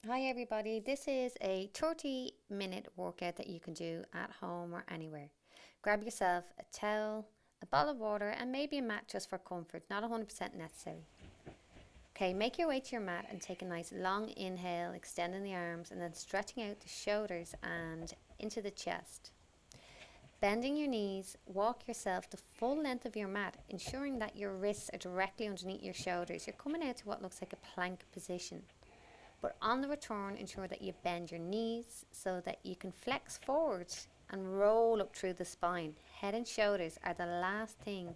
Hi everybody, this is a 30-minute workout that you can do at home or anywhere. Grab yourself a towel, a bottle of water and maybe a mat just for comfort, not 100% necessary. Okay, make your way to your mat and take a nice long inhale, extending the arms and then stretching out the shoulders and into the chest. Bending your knees, walk yourself the full length of your mat, ensuring that your wrists are directly underneath your shoulders. You're coming out to what looks like a plank position. But on the return, ensure that you bend your knees so that you can flex forward and roll up through the spine. Head and shoulders are the last thing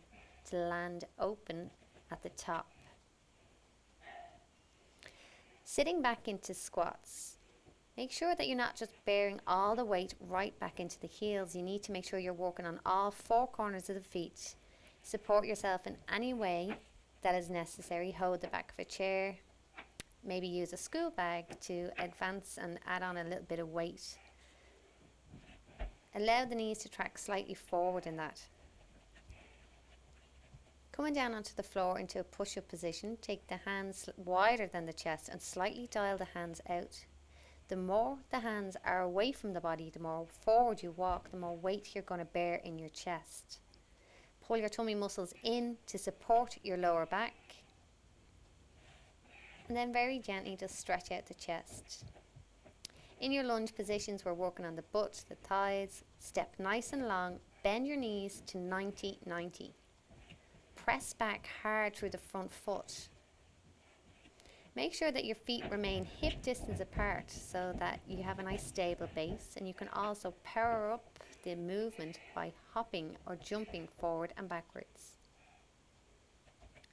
to land open at the top. Sitting back into squats. Make sure that you're not just bearing all the weight right back into the heels. You need to make sure you're working on all four corners of the feet. Support yourself in any way that is necessary. Hold the back of a chair. Maybe use a school bag to advance and add on a little bit of weight. Allow the knees to track slightly forward in that. Coming down onto the floor into a push-up position, take the hands wider than the chest and slightly dial the hands out. The more the hands are away from the body, the more forward you walk, the more weight you're going to bear in your chest. Pull your tummy muscles in to support your lower back. And then very gently just stretch out the chest. In your lunge positions, we're working on the butt, the thighs. Step nice and long, bend your knees to 90-90. Press back hard through the front foot. Make sure that your feet remain hip distance apart so that you have a nice stable base, and you can also power up the movement by hopping or jumping forward and backwards.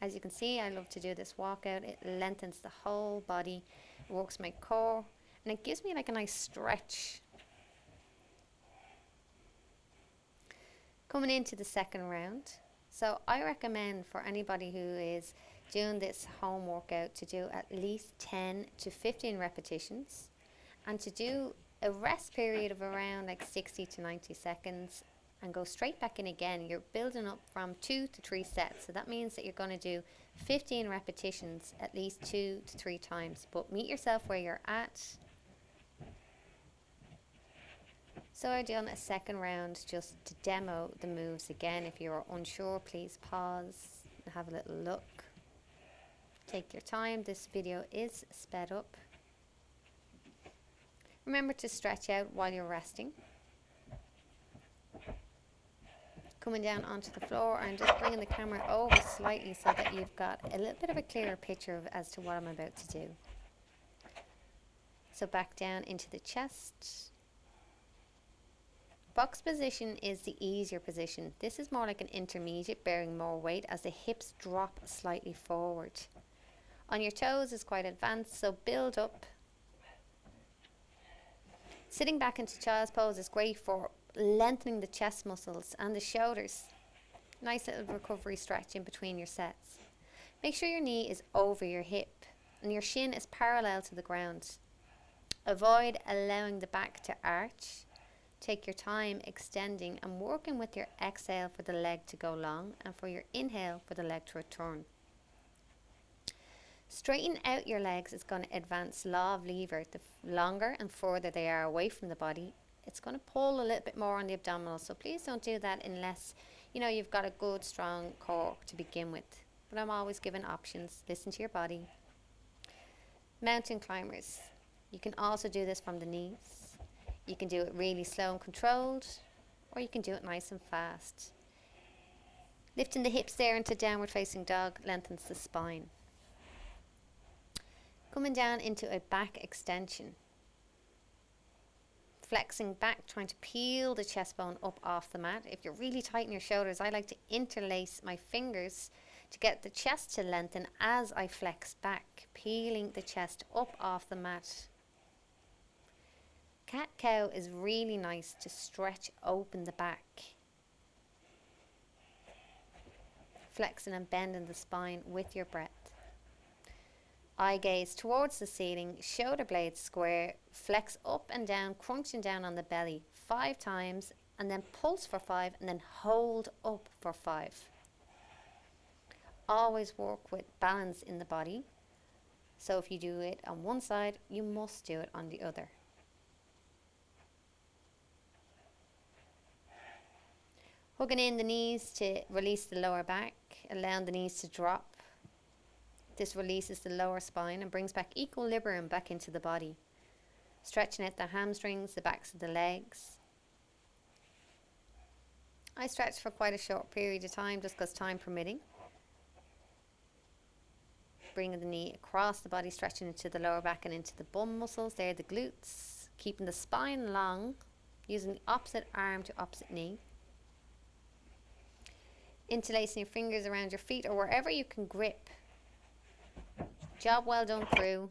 As you can see, I love to do this walkout. It lengthens the whole body, works my core, and it gives me like a nice stretch. Coming into the second round. So I recommend for anybody who is doing this home workout to do at least 10 to 15 repetitions and to do a rest period of around like 60 to 90 seconds and go straight back in again. You're building up from 2 to 3 sets. So that means that you're going to do 15 repetitions at least 2 to 3 times. But meet yourself where you're at. So I've done a second round just to demo the moves again. If you're unsure, please pause and have a little look. Take your time. This video is sped up. Remember to stretch out while you're resting. Coming down onto the floor and just bringing the camera over slightly so that you've got a little bit of a clearer picture as to what I'm about to do. So back down into the chest. Box position is the easier position. This is more like an intermediate, bearing more weight as the hips drop slightly forward. On your toes is quite advanced, so build up. Sitting back into child's pose is great for lengthening the chest muscles and the shoulders. Nice little recovery stretch in between your sets. Make sure your knee is over your hip and your shin is parallel to the ground. Avoid allowing the back to arch. Take your time extending and working with your exhale for the leg to go long and for your inhale for the leg to return. Straighten out your legs is going to advance law of lever. The longer and further they are away from the body, it's going to pull a little bit more on the abdominals. So please don't do that unless you've got a good strong core to begin with. But I'm always giving options. Listen to your body. Mountain climbers. You can also do this from the knees. You can do it really slow and controlled, or you can do it nice and fast. Lifting the hips there into downward facing dog lengthens the spine. Coming down into a back extension. Flexing back, trying to peel the chest bone up off the mat. If you're really tight in your shoulders, I like to interlace my fingers to get the chest to lengthen as I flex back, peeling the chest up off the mat. Cat-cow is really nice to stretch open the back. Flexing and bending the spine with your breath. Eye gaze towards the ceiling, shoulder blades square, flex up and down, crunching down on the belly 5 times, and then pulse for 5, and then hold up for 5. Always work with balance in the body. So if you do it on one side, you must do it on the other. Hugging in the knees to release the lower back, allowing the knees to drop. This releases the lower spine and brings back equilibrium back into the body. Stretching out the hamstrings, the backs of the legs. I stretch for quite a short period of time just because time permitting. Bringing the knee across the body, stretching into the lower back and into the bum muscles. There, the glutes. Keeping the spine long, using the opposite arm to opposite knee. Interlacing your fingers around your feet or wherever you can grip. Job well done, crew.